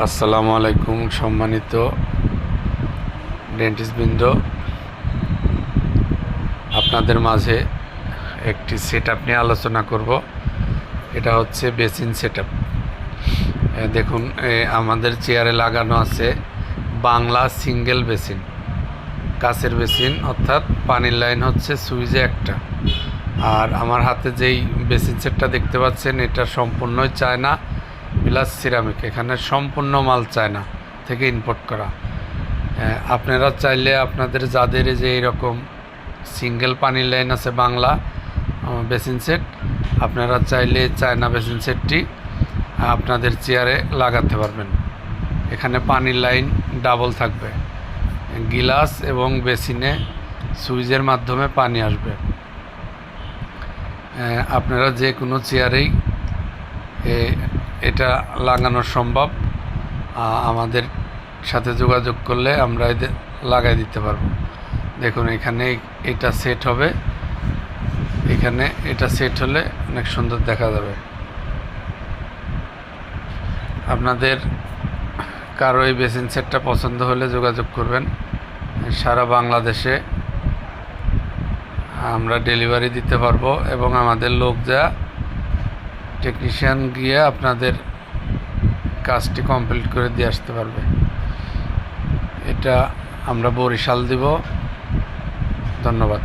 আসসালামু আলাইকুম সম্মানিত ডেন্টিস্টবৃন্দ, আপনাদের মাঝে একটি সেটআপ নিয়ে আলোচনা করব। এটা হচ্ছে বেসিন সেটআপ। দেখুন, আমাদের চেয়ারে লাগানো আছে বাংলা সিঙ্গেল বেসিন, কাচের বেসিন, অর্থাৎ পানির লাইন হচ্ছে সুইচে একটা। আর আমার হাতে যেই বেসিন সেটটা দেখতে পাচ্ছেন, এটা সম্পূর্ণই চায়না প্লাস সিরামিক। এখানে সম্পূর্ণ মাল চায়না থেকে ইম্পোর্ট করা। আপনারা চাইলে আপনাদের যাদের যে এইরকম সিঙ্গেল পানির লাইন আছে বাংলা বেসিন সেট, আপনারা চাইলে চায়না বেসিন সেটটি আপনাদের চেয়ারে লাগাতে পারবেন। এখানে পানির লাইন ডাবল থাকবে, গিলাস এবং বেসিনে সুইচের মাধ্যমে পানি আসবে। আপনারা যে কোনো চেয়ারেই এটা লাগানো সম্ভব। আমাদের সাথে যোগাযোগ করলে আমরা এদের লাগাই দিতে পারবো। দেখুন, এখানে এটা সেট হবে, এখানে এটা সেট হলে অনেক সুন্দর দেখা যাবে। আপনাদের কারো এই বেসিন সেটটা পছন্দ হলে যোগাযোগ করবেন। সারা বাংলাদেশে আমরা ডেলিভারি দিতে পারবো এবং আমাদের লোক যা টেকনিশিয়ান গিয়ে আপনাদের কাজটি কমপ্লিট করে দিয়ে আসতে পারবে। এটা আমরা বরিশাল দিব। ধন্যবাদ।